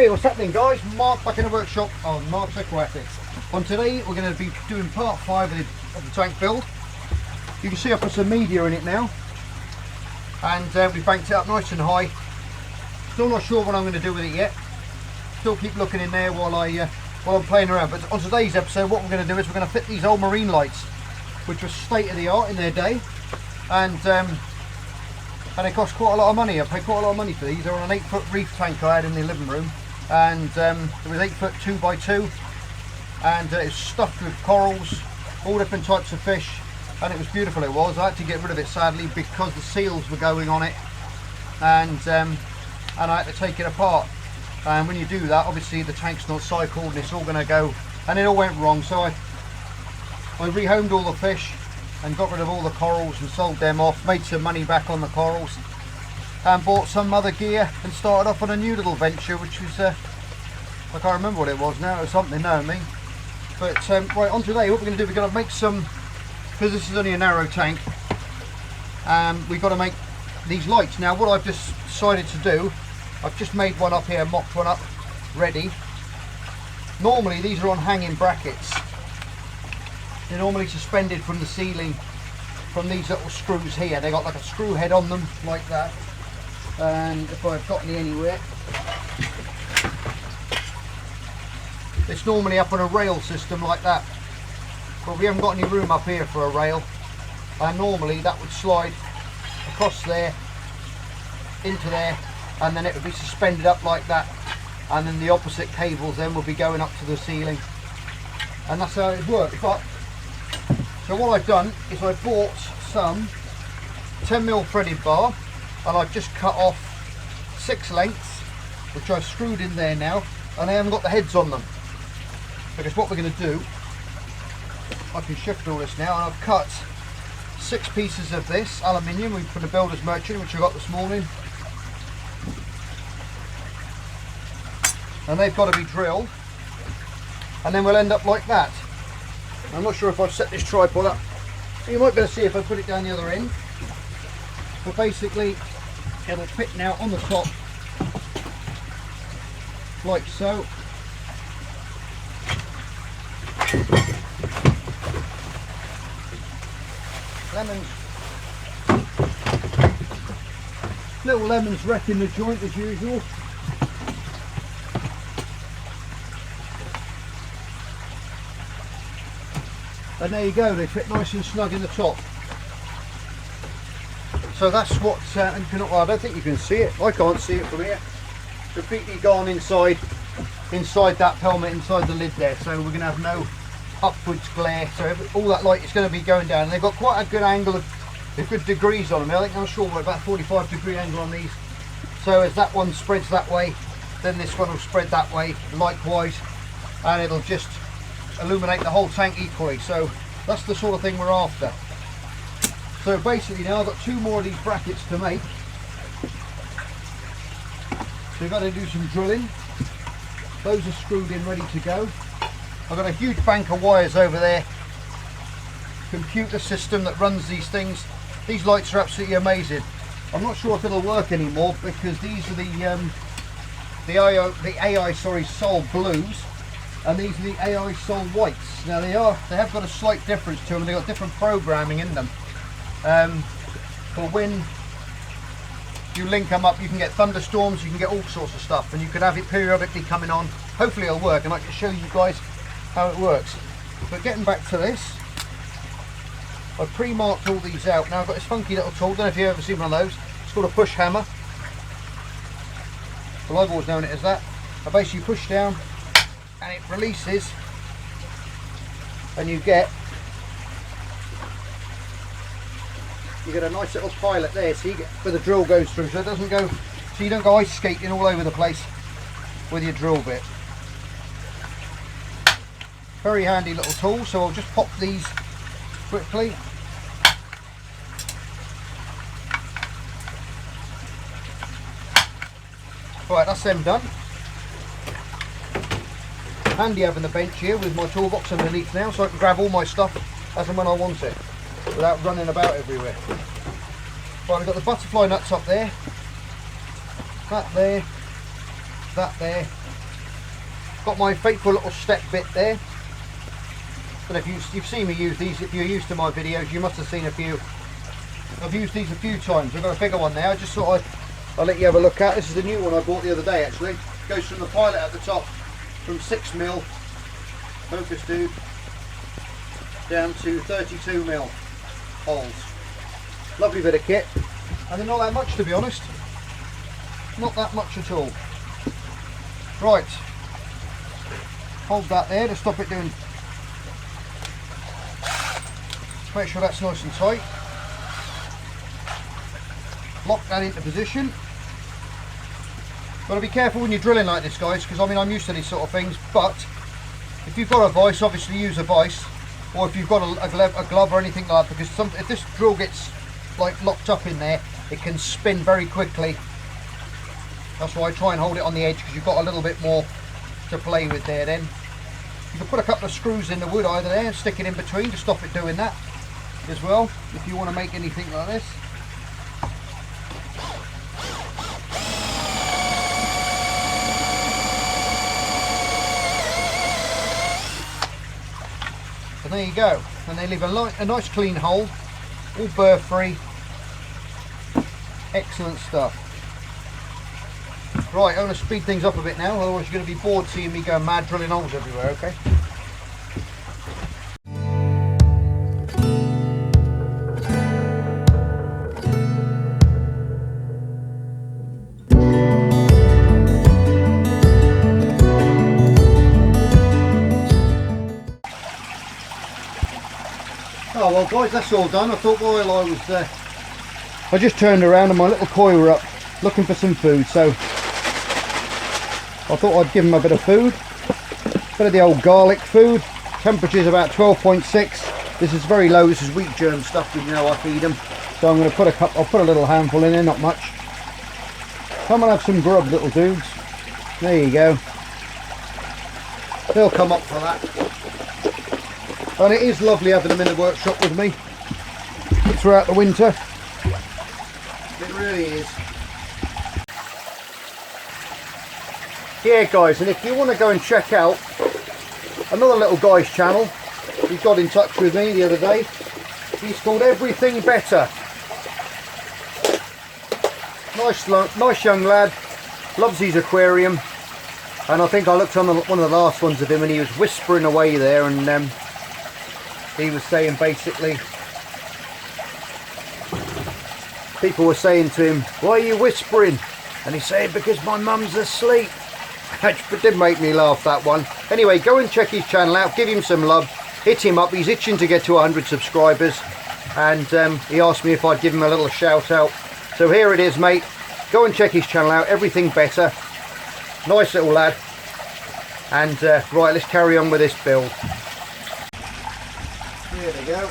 Hey, what's happening guys? Mark back in the workshop on Mark's Aquatics. On today we're going to be doing part 5 of the tank build. You can see I put some media in it now, and we banked it up nice and high. Still not sure what I'm going to do with it yet. Still keep looking in there while I'm playing around. But on today's episode what we're going to do is we're going to fit these old marine lights, which were state of the art in their day, and they cost quite a lot of money. I paid quite a lot of money for these. They're on an 8-foot reef tank I had in the living room, and it was 8-foot 2x2, and it was stuffed with corals, all different types of fish, and it was beautiful. It was. I had to get rid of it sadly because the seals were going on it, and I had to take it apart. And when you do that, obviously the tank's not cycled and it's all going to go, and it all went wrong. So I rehomed all the fish and got rid of all the corals and sold them off, made some money back on the corals, and bought some other gear and started off on a new little venture, which was I can't remember what it was now. It was something, knowing me. But right, on today what we're going to do, we're going to make some, because this is only a narrow tank, we've got to make these lights. Now what I've just decided to do, I've just made one up here, mocked one up, ready. Normally these are on hanging brackets. They're normally suspended from the ceiling from these little screws here. They got like a screw head on them like that, and if I've got any anywhere, it's normally up on a rail system like that, but we haven't got any room up here for a rail, and normally that would slide across there into there, and then it would be suspended up like that, and then the opposite cables then will be going up to the ceiling, and that's how it works. But so what I've done is I bought some 10mm threaded bar, and I've just cut off 6 lengths, which I've screwed in there now, and I haven't got the heads on them, because what we're going to do, I can shift all this now, and I've cut 6 pieces of this aluminium from the builder's merchant, which I got this morning, and they've got to be drilled, and then we'll end up like that. I'm not sure if I've set this tripod up. You might be able to see if I put it down the other end. But basically, it'll fit now on the top, like so. Lemons. Little lemons wrecking the joint as usual. And there you go, they fit nice and snug in the top. So that's what, and well, I don't think you can see it, I can't see it from here. Completely gone inside that helmet, inside the lid there, so we're going to have no upwards glare, so all that light is going to be going down. And they've got quite a good angle of, good degrees on them. I think I'm sure we're about 45-degree angle on these. So as that one spreads that way, then this one will spread that way likewise, and it'll just illuminate the whole tank equally. So that's the sort of thing we're after. So basically now I've got 2 more of these brackets to make, so we've got to do some drilling. Those are screwed in, ready to go. I've got a huge bank of wires over there, computer system that runs these things. These lights are absolutely amazing. I'm not sure if it'll work anymore, because these are the AI Sol Blues, and these are the AI Sol Whites. Now they have got a slight difference to them. They've got different programming in them. For when you link them up, you can get thunderstorms, you can get all sorts of stuff, and you can have it periodically coming on. Hopefully it'll work, and I can show you guys how it works. But getting back to this, I've pre-marked all these out. Now I've got this funky little tool, don't know if you've ever seen one of those. It's called a push hammer. Well, I've always known it as that. I basically push down, and it releases, and you get a nice little pilot there, so you get where the drill goes through, so it doesn't go, so you don't go ice skating all over the place with your drill bit. Very handy little tool. So I'll just pop these quickly. Right, that's them done. Handy having the bench here with my toolbox underneath now, so I can grab all my stuff as and when I want it without running about everywhere. Right, we've got the butterfly nuts up there, that there, Got my faithful little step bit there. But if you've seen me use these, if you're used to my videos, you must have seen a few. I've used these a few times. I've got a bigger one there. I just thought I'll let you have a look at. This is the new one I bought the other day actually. It goes from the pilot at the top, from 6mm, focus dude, down to 32mm holes. Lovely bit of kit. And they're not that much, to be honest. Not that much at all. Right. Hold that there to stop it doing. Make sure that's nice and tight. Lock that into position. Got to be careful when you're drilling like this, guys, because I mean I'm used to these sort of things. But if you've got a vise, obviously use a vise, or if you've got a glove or anything like that, because if this drill gets like locked up in there, it can spin very quickly. That's why I try and hold it on the edge, because you've got a little bit more to play with there. Then you can put a couple of screws in the wood either there and stick it in between to stop it doing that as well, if you want to make anything like this. And there you go, and they leave a nice clean hole, all burr free. Excellent stuff. Right, I'm going to speed things up a bit now, otherwise you're going to be bored seeing me go mad drilling holes everywhere, okay? Oh well guys, that's all done. I thought while I was I just turned around and my little koi were up looking for some food, so I thought I'd give them a bit of food. Bit of the old garlic food. Temperature's about 12.6. This is very low. This is wheat germ stuff, you know I feed them. So I'm going to put I'll put a little handful in there, not much. Come and have some grub, little dudes. There you go. They'll come up for that. And it is lovely having them in the workshop with me throughout the winter. It really is. Yeah guys, and if you want to go and check out another little guy's channel, he got in touch with me the other day. He's called Everything Better. Nice young lad, loves his aquarium, and I think I looked on one of the last ones of him and he was whispering away there, and he was saying basically, people were saying to him, why are you whispering? And he said, because my mum's asleep. It did make me laugh, that one. Anyway, go and check his channel out, give him some love, hit him up. He's itching to get to 100 subscribers, and he asked me if I'd give him a little shout out. So here it is, mate. Go and check his channel out, Everything Better. Nice little lad. And right, let's carry on with this build. There they go.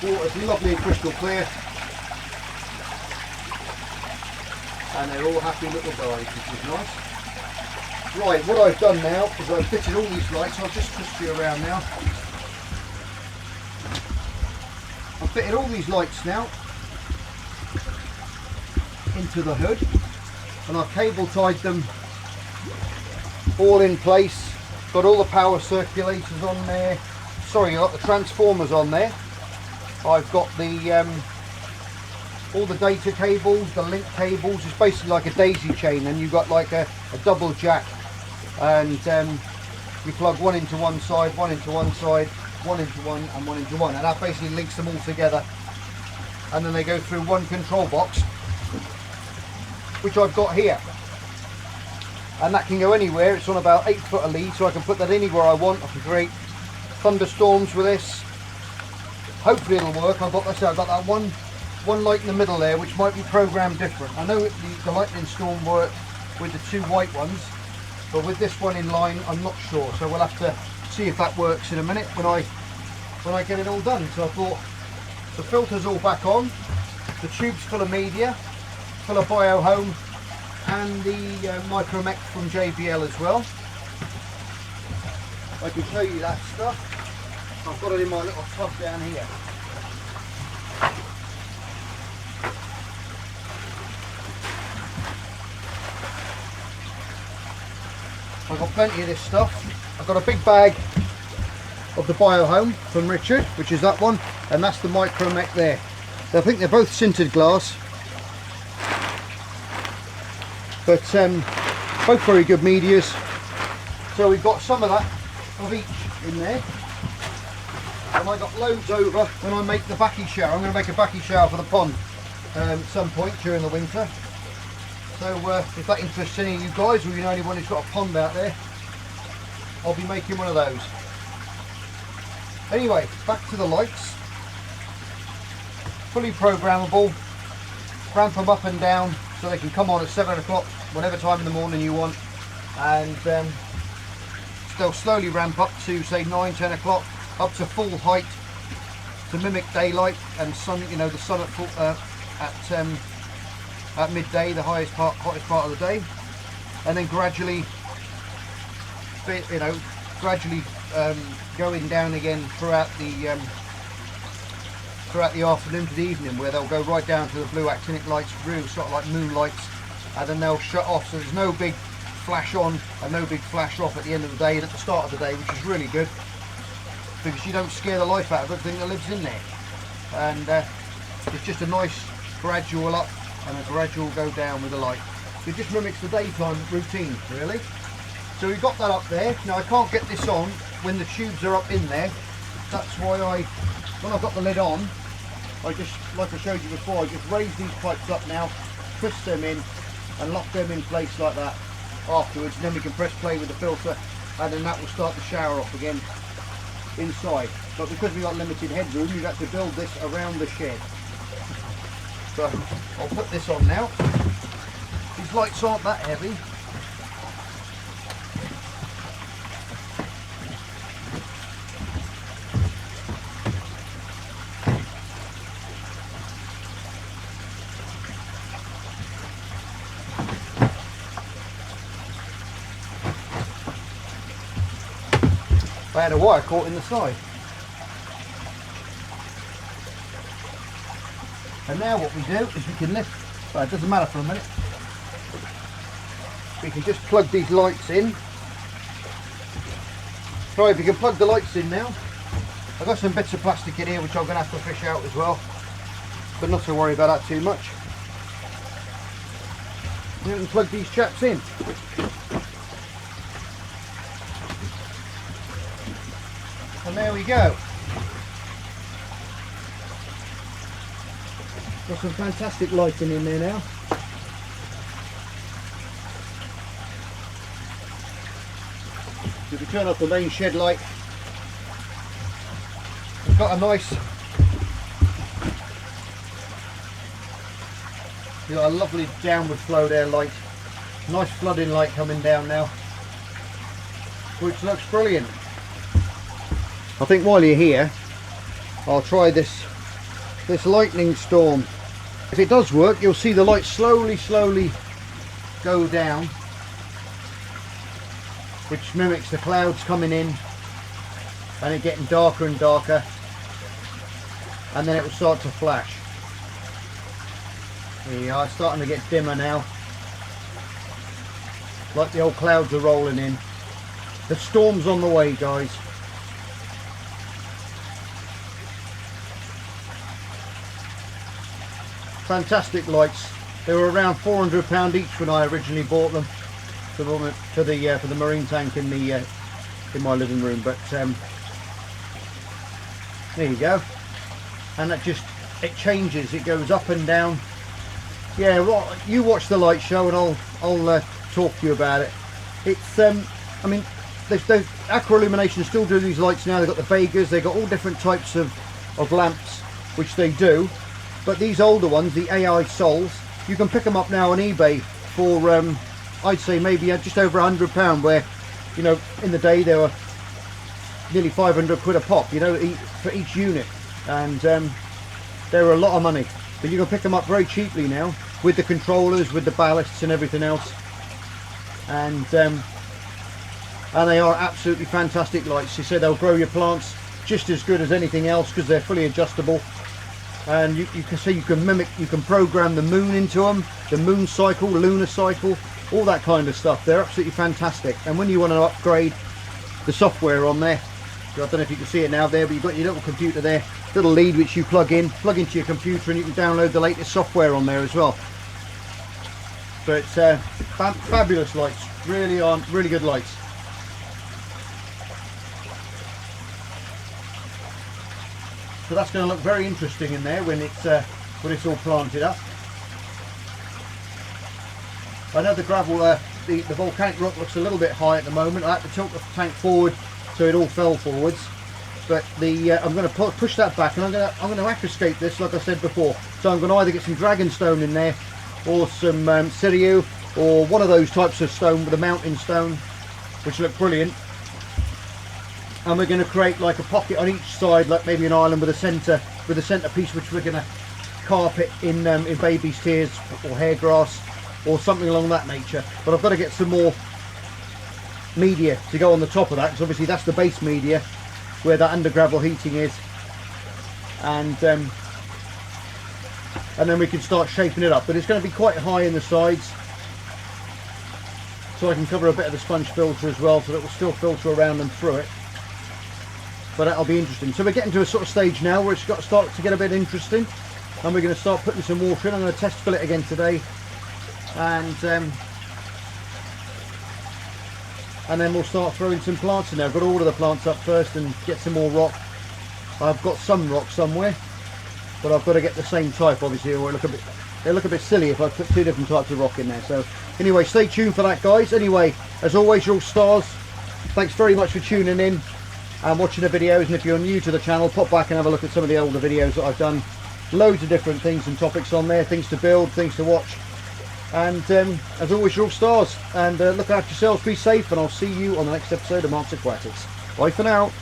Water's lovely and crystal clear. And they're all happy little guys, which is nice. Right, what I've done now is I've fitted all these lights. I'll just twist you around now. I've fitted all these lights now into the hood, and I've cable tied them all in place. Got all the power circulators on there. Sorry, I've got the transformers on there. I've got the all the data cables, the link cables. It's basically like a daisy chain, and you've got like a double jack, and you plug one into one side, one into one side, one into one, and one into one, and that basically links them all together, and then they go through one control box, which I've got here, and that can go anywhere. It's on about 8 foot of lead, so I can put that anywhere I want. I can create thunderstorms with this. Hopefully it'll work. I've got that one light in the middle there, which might be programmed different. I know the lightning storm worked with the 2 white ones, but with this one in line, I'm not sure. So we'll have to see if that works in a minute when I get it all done. So I thought, the filter's all back on, the tube's full of media, full of biohome, and the Micromech from JBL as well. I can show you that stuff. I've got it in my little tub down here. I've got plenty of this stuff. I've got a big bag of the Biohome from Richard, which is that one, and that's the Micromech there. I think they're both sintered glass, but both very good medias. So we've got some of that of each in there, and I got loads over when I make the backy shower. I'm going to make a backy shower for the pond at some point during the winter. So if that interests any of you guys, or you know anyone who's got a pond out there, I'll be making one of those. Anyway, back to the lights. Fully programmable. Ramp them up and down so they can come on at 7 o'clock, whatever time in the morning you want, and they'll slowly ramp up to say 9, 10 o'clock, up to full height to mimic daylight and sun. You know, the sun at full, at midday, the hottest part of the day, and then gradually, you know, going down again throughout the afternoon to the evening, where they'll go right down to the blue actinic lights, real sort of like moon lights, and then they'll shut off. So there's no big flash on and no big flash off at the end of the day and at the start of the day, which is really good because you don't scare the life out of everything that lives in there. And it's just a nice gradual up and a gradual go down with the light. It just mimics the daytime routine, really. So we've got that up there. Now I can't get this on when the tubes are up in there. That's why when I've got the lid on, I just, like I showed you before, I just raise these pipes up now, twist them in and lock them in place like that afterwards, and then we can press play with the filter, and then that will start the shower off again inside. But because we've got limited headroom, you've had to build this around the shed. So I'll put this on now. These lights aren't that heavy. I had a wire caught in the side. And now what we do is we can lift, well, it doesn't matter for a minute, we can just plug these lights in. Right, we can plug the lights in now. I've got some bits of plastic in here which I'm going to have to fish out as well, but not to worry about that too much. We can plug these chaps in. And there we go. Got some fantastic lighting in there now. If we turn off the main shed light, we've got a nice, we've got a lovely downward flow there light. Nice flooding light coming down now, which looks brilliant. I think while you're here, I'll try this lightning storm. If it does work, you'll see the light slowly go down, which mimics the clouds coming in and it getting darker and darker, and then it will start to flash. There you are, it's starting to get dimmer now, like the old clouds are rolling in. The storm's on the way, guys. Fantastic lights. They were around £400 each when I originally bought them for the marine tank in my living room. But there you go. And that just, it changes. It goes up and down. Yeah, well, you watch the light show and I'll talk to you about it. It's I mean, those Aqua Illumination still do these lights now. They've got the Vegas. They've got all different types of lamps, which they do. But these older ones, the AI Sols, you can pick them up now on eBay for, I'd say maybe just over £100, where, you know, in the day they were nearly 500 quid a pop, you know, for each unit. And they were a lot of money. But you can pick them up very cheaply now, with the controllers, with the ballasts and everything else. And they are absolutely fantastic lights. You say they'll grow your plants just as good as anything else because they're fully adjustable. And you can see you can mimic, you can program the moon into them, the moon cycle, lunar cycle, all that kind of stuff. They're absolutely fantastic. And when you want to upgrade the software on there, I don't know if you can see it now there, but you've got your little computer there, little lead which you plug into your computer, and you can download the latest software on there as well. So it's fabulous lights, really good lights. So that's going to look very interesting in there when it's all planted up. I know the gravel, the volcanic rock looks a little bit high at the moment. I had to tilt the tank forward so it all fell forwards. But I'm going to push that back, and I'm going to aquascape this like I said before. So I'm going to either get some dragonstone in there, or some Siriu, or one of those types of stone with a mountain stone, which look brilliant. And we're going to create like a pocket on each side, like maybe an island with a centre piece, which we're going to carpet in baby's tears or hair grass or something along that nature. But I've got to get some more media to go on the top of that, because obviously that's the base media where that under gravel heating is, and then we can start shaping it up. But it's going to be quite high in the sides, so I can cover a bit of the sponge filter as well, so that it will still filter around and through it. But that'll be interesting. So we're getting to a sort of stage now where it's got to start to get a bit interesting, and we're going to start putting some water in. I'm going to test fill it again today, and then we'll start throwing some plants in there. I've got to order the plants up first and get some more rock. I've got some rock somewhere, but I've got to get the same type, obviously, or it'll look a bit silly if I put two different types of rock in there. So anyway, stay tuned for that, guys. Anyway, as always, you're all stars. Thanks very much for tuning in and watching the videos. And if you're new to the channel, pop back and have a look at some of the older videos that I've done. Loads of different things and topics on there, things to build, things to watch. And as always, you're all stars, and look after yourselves, be safe, and I'll see you on the next episode of Mark's Aquatics. Bye for now.